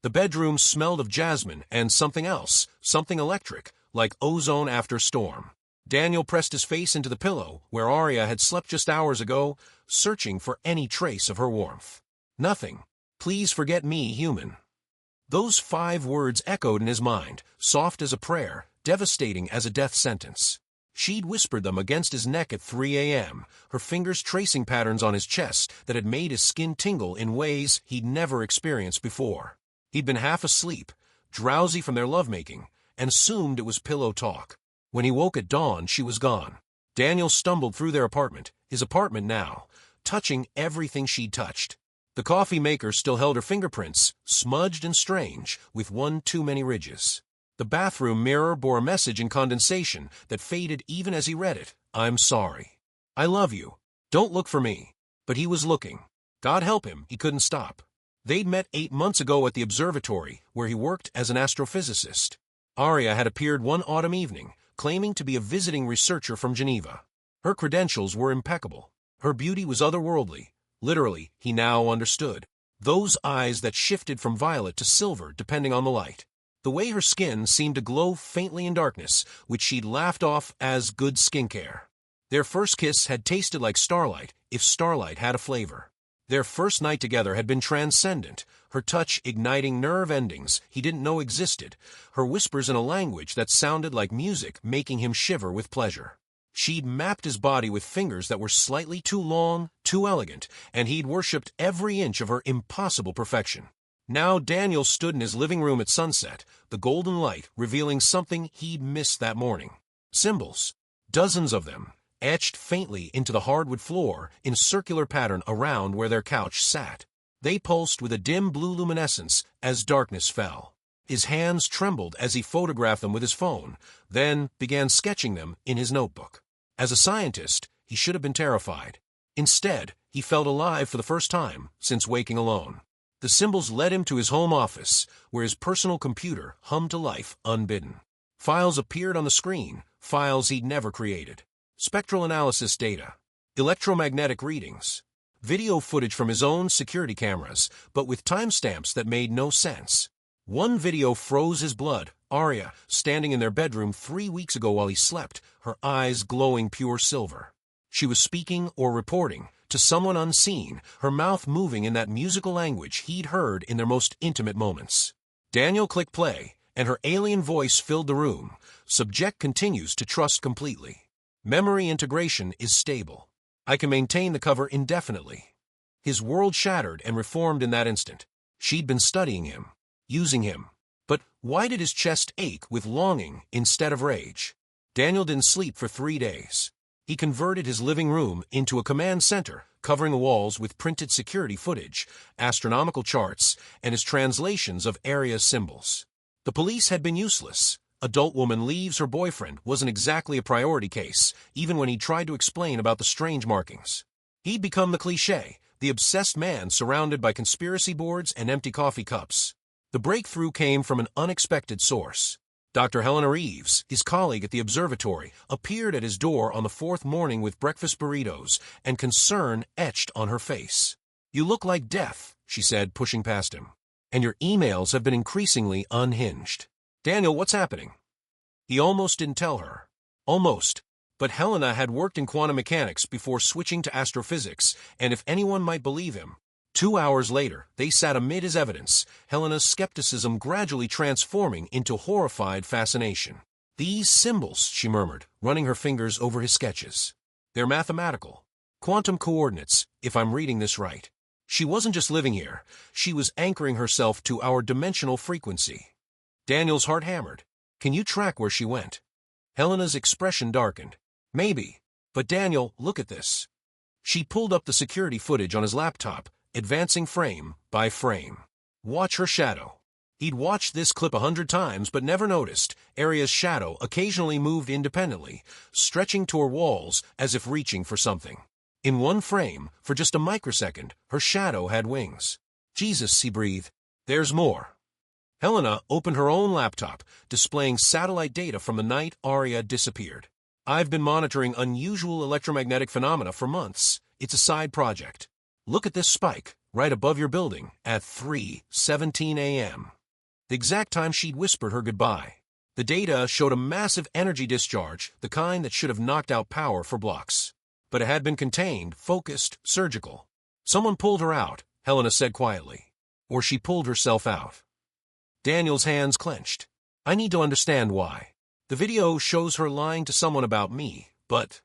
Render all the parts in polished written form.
The bedroom smelled of jasmine and something else, something electric, like ozone after storm. Daniel pressed his face into the pillow where Arya had slept just hours ago, searching for any trace of her warmth. Nothing. Please forget me, human. Those 5 words echoed in his mind, soft as a prayer, devastating as a death sentence. She'd whispered them against his neck at 3 a.m., her fingers tracing patterns on his chest that had made his skin tingle in ways he'd never experienced before. He'd been half asleep, drowsy from their lovemaking, and assumed it was pillow talk. When he woke at dawn, she was gone. Daniel stumbled through their apartment, his apartment now, touching everything she'd touched. The coffee maker still held her fingerprints, smudged and strange, with one too many ridges. The bathroom mirror bore a message in condensation that faded even as he read it. I'm sorry. I love you. Don't look for me. But he was looking. God help him, he couldn't stop. They'd met 8 months ago at the observatory, where he worked as an astrophysicist. Arya had appeared one autumn evening, claiming to be a visiting researcher from Geneva. Her credentials were impeccable. Her beauty was otherworldly. Literally, he now understood. Those eyes that shifted from violet to silver depending on the light. The way her skin seemed to glow faintly in darkness, which she'd laughed off as good skincare. Their first kiss had tasted like starlight, if starlight had a flavor. Their first night together had been transcendent, her touch igniting nerve endings he didn't know existed, her whispers in a language that sounded like music making him shiver with pleasure. She'd mapped his body with fingers that were slightly too long, too elegant, and he'd worshipped every inch of her impossible perfection. Now Daniel stood in his living room at sunset, the golden light revealing something he'd missed that morning. Symbols. Dozens of them, etched faintly into the hardwood floor in a circular pattern around where their couch sat. They pulsed with a dim blue luminescence as darkness fell. His hands trembled as he photographed them with his phone, then began sketching them in his notebook. As a scientist, he should have been terrified. Instead, he felt alive for the first time since waking alone. The symbols led him to his home office, where his personal computer hummed to life unbidden. Files appeared on the screen, files he'd never created. Spectral analysis data, electromagnetic readings, video footage from his own security cameras, but with timestamps that made no sense. One video froze his blood, Arya, standing in their bedroom 3 weeks ago while he slept, her eyes glowing pure silver. She was speaking or reporting to someone unseen, her mouth moving in that musical language he'd heard in their most intimate moments. Daniel clicked play, and her alien voice filled the room. Subject continues to trust completely. Memory integration is stable. I can maintain the cover indefinitely. His world shattered and reformed in that instant. She'd been studying him, using him. But why did his chest ache with longing instead of rage? Daniel didn't sleep for 3 days. He converted his living room into a command center, covering the walls with printed security footage, astronomical charts, and his translations of area symbols. The police had been useless. Adult woman leaves her boyfriend wasn't exactly a priority case, even when he tried to explain about the strange markings. He'd become the cliché, the obsessed man surrounded by conspiracy boards and empty coffee cups. The breakthrough came from an unexpected source. Dr. Helena Reeves, his colleague at the observatory, appeared at his door on the 4th morning with breakfast burritos and concern etched on her face. You look like death, she said, pushing past him. And your emails have been increasingly unhinged. Daniel, what's happening? He almost didn't tell her. Almost. But Helena had worked in quantum mechanics before switching to astrophysics, and if anyone might believe him, 2 hours later, they sat amid his evidence, Helena's skepticism gradually transforming into horrified fascination. These symbols, she murmured, running her fingers over his sketches. They're mathematical. Quantum coordinates, if I'm reading this right. She wasn't just living here. She was anchoring herself to our dimensional frequency. Daniel's heart hammered. Can you track where she went? Helena's expression darkened. Maybe. But Daniel, look at this. She pulled up the security footage on his laptop, advancing frame by frame. Watch her shadow. He'd watched this clip 100 times but never noticed. Arya's shadow occasionally moved independently, stretching toward walls as if reaching for something. In one frame, for just a microsecond, her shadow had wings. Jesus, he breathed. There's more. Helena opened her own laptop, displaying satellite data from the night Arya disappeared. I've been monitoring unusual electromagnetic phenomena for months. It's a side project. Look at this spike, right above your building, at 3:17 a.m. The exact time she'd whispered her goodbye. The data showed a massive energy discharge, the kind that should have knocked out power for blocks. But it had been contained, focused, surgical. Someone pulled her out, Helena said quietly. Or she pulled herself out. Daniel's hands clenched. I need to understand why. The video shows her lying to someone about me, but...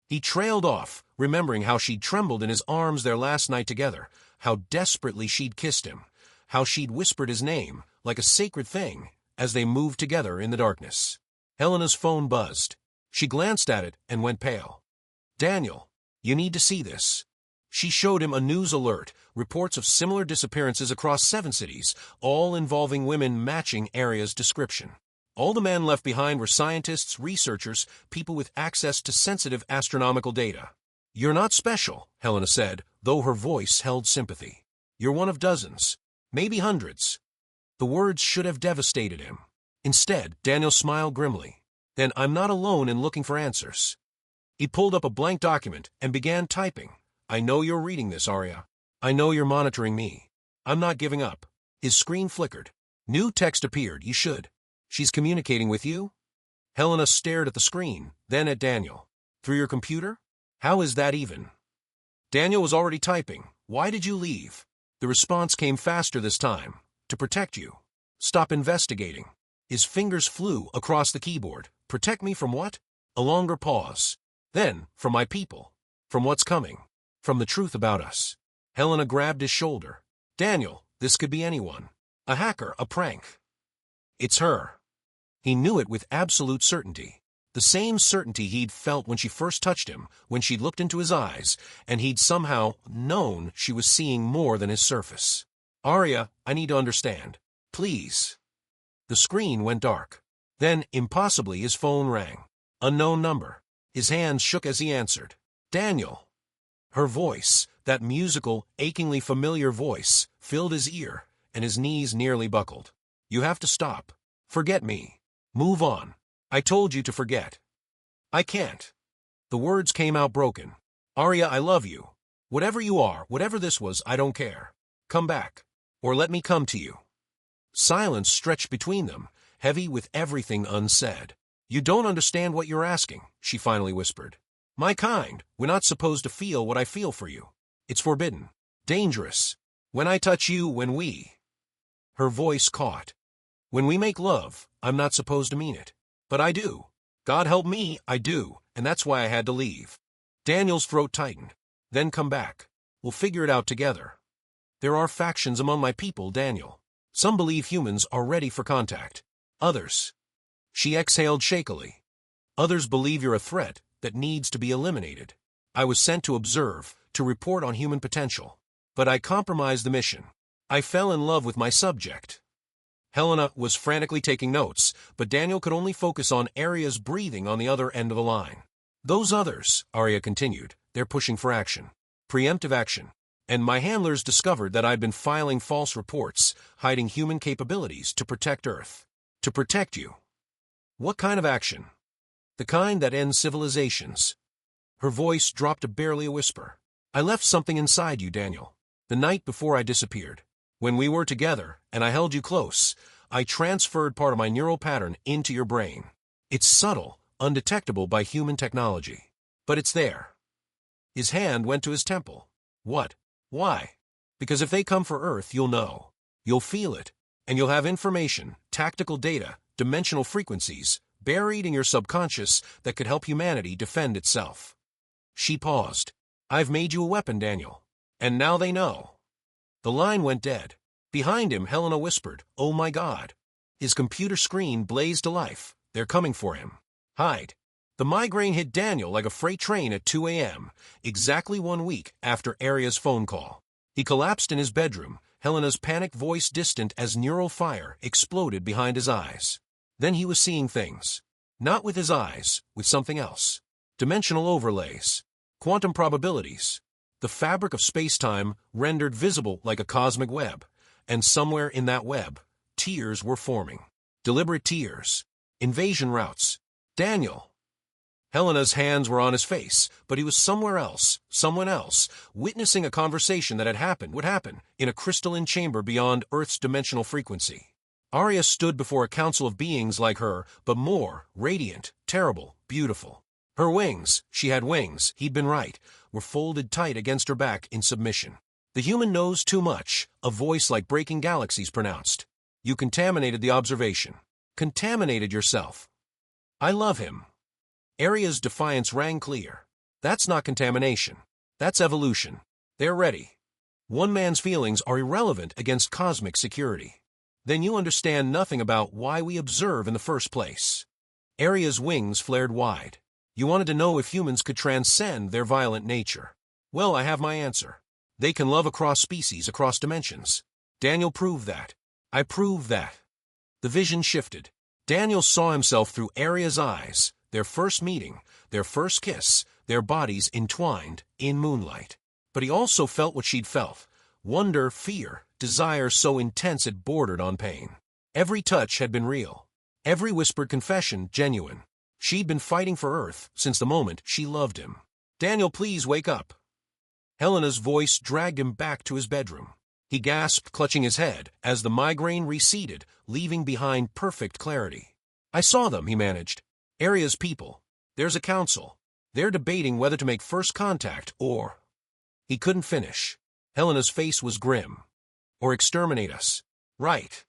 He trailed off, remembering how she'd trembled in his arms their last night together, how desperately she'd kissed him, how she'd whispered his name, like a sacred thing, as they moved together in the darkness. Helena's phone buzzed. She glanced at it and went pale. Daniel, you need to see this. She showed him a news alert, reports of similar disappearances across 7 cities, all involving women matching Aria's description. All the men left behind were scientists, researchers, people with access to sensitive astronomical data. You're not special, Helena said, though her voice held sympathy. You're one of dozens, maybe hundreds. The words should have devastated him. Instead, Daniel smiled grimly. Then I'm not alone in looking for answers. He pulled up a blank document and began typing. I know you're reading this, Aria. I know you're monitoring me. I'm not giving up. His screen flickered. New text appeared. You should. She's communicating with you? Helena stared at the screen, then at Daniel. Through your computer? How is that even? Daniel was already typing. Why did you leave? The response came faster this time. To protect you. Stop investigating. His fingers flew across the keyboard. Protect me from what? A longer pause. Then, from my people. From what's coming. From the truth about us. Helena grabbed his shoulder. Daniel, this could be anyone. A hacker, a prank. It's her. He knew it with absolute certainty. The same certainty he'd felt when she first touched him, when she'd looked into his eyes, and he'd somehow known she was seeing more than his surface. Aria, I need to understand. Please. The screen went dark. Then, impossibly, his phone rang. Unknown number. His hands shook as he answered. Daniel. Her voice, that musical, achingly familiar voice, filled his ear, and his knees nearly buckled. You have to stop. Forget me. Move on. I told you to forget. I can't. The words came out broken. Aria, I love you. Whatever you are, whatever this was, I don't care. Come back. Or let me come to you. Silence stretched between them, heavy with everything unsaid. You don't understand what you're asking, she finally whispered. My kind, we're not supposed to feel what I feel for you. It's forbidden. Dangerous. When I touch you, when we... Her voice caught. When we make love, I'm not supposed to mean it. But I do. God help me, I do, and that's why I had to leave. Daniel's throat tightened. Then come back. We'll figure it out together. There are factions among my people, Daniel. Some believe humans are ready for contact. Others. She exhaled shakily. Others believe you're a threat that needs to be eliminated. I was sent to observe, to report on human potential. But I compromised the mission. I fell in love with my subject. Helena was frantically taking notes, but Daniel could only focus on Aria's breathing on the other end of the line. Those others, Aria continued, they're pushing for action. Preemptive action. And my handlers discovered that I'd been filing false reports, hiding human capabilities to protect Earth. To protect you. What kind of action? The kind that ends civilizations. Her voice dropped to barely a whisper. I left something inside you, Daniel. The night before I disappeared. When we were together, and I held you close, I transferred part of my neural pattern into your brain. It's subtle, undetectable by human technology. But it's there. His hand went to his temple. What? Why? Because if they come for Earth, you'll know. You'll feel it. And you'll have information, tactical data, dimensional frequencies, buried in your subconscious that could help humanity defend itself. She paused. I've made you a weapon, Daniel. And now they know. The line went dead. Behind him, Helena whispered, Oh my God. His computer screen blazed to life. They're coming for him. Hide. The migraine hit Daniel like a freight train at 2 a.m., exactly 1 week after Aria's phone call. He collapsed in his bedroom, Helena's panicked voice distant as neural fire exploded behind his eyes. Then he was seeing things. Not with his eyes, with something else. Dimensional overlays. Quantum probabilities. The fabric of space-time rendered visible like a cosmic web. And somewhere in that web, tiers were forming. Deliberate tiers. Invasion routes. Daniel. Helena's hands were on his face, but he was somewhere else, someone else, witnessing a conversation that would happen, in a crystalline chamber beyond Earth's dimensional frequency. Arya stood before a council of beings like her, but more, radiant, terrible, beautiful. Her wings, she had wings, he'd been right, were folded tight against her back in submission. The human knows too much, a voice like breaking galaxies pronounced. You contaminated the observation. Contaminated yourself. I love him. Arya's defiance rang clear. That's not contamination. That's evolution. They're ready. One man's feelings are irrelevant against cosmic security. Then you understand nothing about why we observe in the first place. Arya's wings flared wide. You wanted to know if humans could transcend their violent nature. Well, I have my answer. They can love across species, across dimensions. Daniel proved that. I proved that. The vision shifted. Daniel saw himself through Arya's eyes, their first meeting, their first kiss, their bodies entwined in moonlight. But he also felt what she'd felt. Wonder, fear, desire so intense it bordered on pain. Every touch had been real. Every whispered confession genuine. She'd been fighting for Earth since the moment she loved him. Daniel, please wake up. Helena's voice dragged him back to his bedroom. He gasped, clutching his head, as the migraine receded, leaving behind perfect clarity. I saw them, he managed. Arya's people. There's a council. They're debating whether to make first contact or... He couldn't finish. Helena's face was grim. Or exterminate us. Right.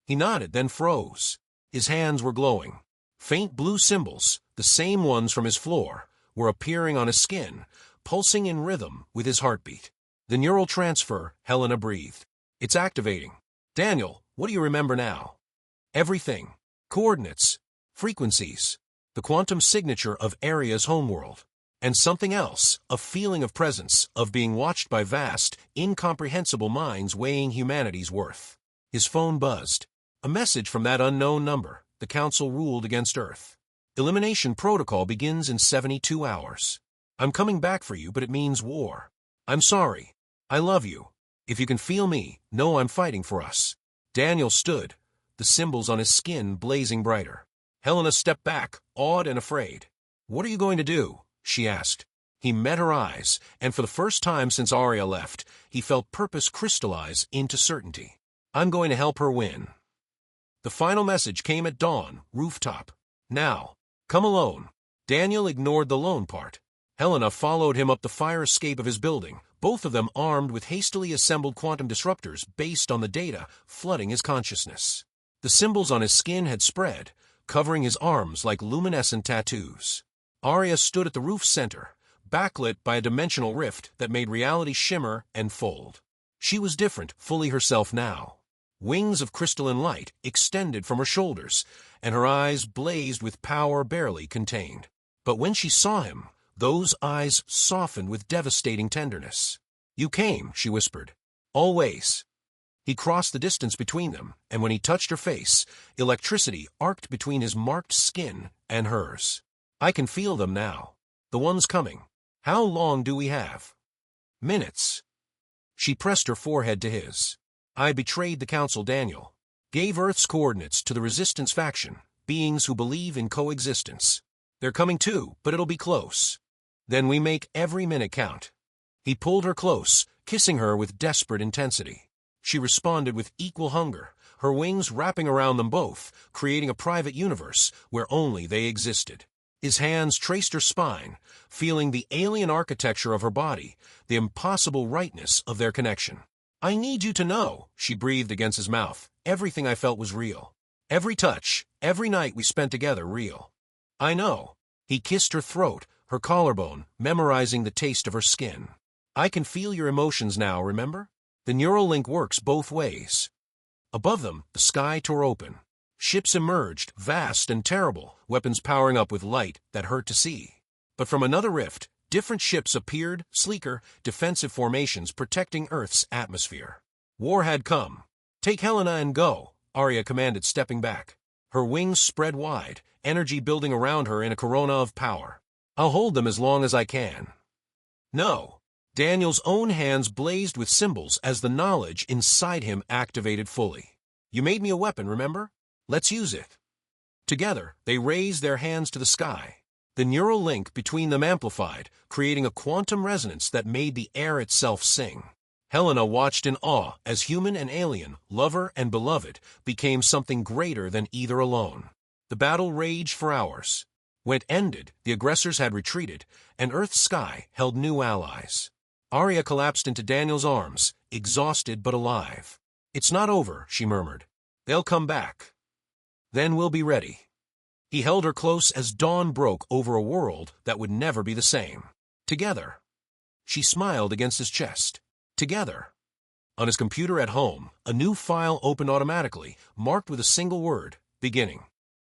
He nodded, then froze. His hands were glowing. Faint blue symbols, the same ones from his floor, were appearing on his skin, pulsing in rhythm with his heartbeat. The neural transfer, Helena breathed. It's activating. Daniel, what do you remember now? Everything. Coordinates. Frequencies. The quantum signature of Arya's homeworld. And something else, a feeling of presence, of being watched by vast, incomprehensible minds weighing humanity's worth. His phone buzzed. A message from that unknown number. The Council ruled against Earth. Elimination protocol begins in 72 hours. I'm coming back for you, but it means war. I'm sorry. I love you. If you can feel me, know I'm fighting for us. Daniel stood, the symbols on his skin blazing brighter. Helena stepped back, awed and afraid. What are you going to do? She asked. He met her eyes, and for the first time since Arya left, he felt purpose crystallize into certainty. I'm going to help her win. The final message came at dawn, rooftop. Now, come alone. Daniel ignored the lone part. Helena followed him up the fire escape of his building, both of them armed with hastily assembled quantum disruptors based on the data flooding his consciousness. The symbols on his skin had spread, covering his arms like luminescent tattoos. Arya stood at the roof's center, backlit by a dimensional rift that made reality shimmer and fold. She was different, fully herself now. Wings of crystalline light extended from her shoulders, and her eyes blazed with power barely contained. But when she saw him, those eyes softened with devastating tenderness. You came, she whispered. Always. He crossed the distance between them, and when he touched her face, electricity arced between his marked skin and hers. I can feel them now. The one's coming. How long do we have? Minutes. She pressed her forehead to his. I betrayed the Council, Daniel. Gave Earth's coordinates to the Resistance faction, beings who believe in coexistence. They're coming too, but it'll be close. Then we make every minute count. He pulled her close, kissing her with desperate intensity. She responded with equal hunger, her wings wrapping around them both, creating a private universe where only they existed. His hands traced her spine, feeling the alien architecture of her body, the impossible rightness of their connection. I need you to know, she breathed against his mouth. Everything I felt was real. Every touch, every night we spent together, real. I know. He kissed her throat, her collarbone, memorizing the taste of her skin. I can feel your emotions now, remember? The neural link works both ways. Above them, the sky tore open. Ships emerged, vast and terrible, weapons powering up with light that hurt to see. But from another rift, different ships appeared, sleeker, defensive formations protecting Earth's atmosphere. War had come. Take Helena and go, Arya commanded, stepping back. Her wings spread wide, energy building around her in a corona of power. I'll hold them as long as I can. No. Daniel's own hands blazed with symbols as the knowledge inside him activated fully. You made me a weapon, remember? Let's use it. Together, they raised their hands to the sky. The neural link between them amplified, creating a quantum resonance that made the air itself sing. Helena watched in awe as human and alien, lover and beloved, became something greater than either alone. The battle raged for hours. When it ended, the aggressors had retreated, and Earth's sky held new allies. Arya collapsed into Daniel's arms, exhausted but alive. "It's not over," she murmured. "They'll come back. Then we'll be ready." He held her close as dawn broke over a world that would never be the same. Together. She smiled against his chest. Together. On his computer at home, a new file opened automatically, marked with a single word, beginning.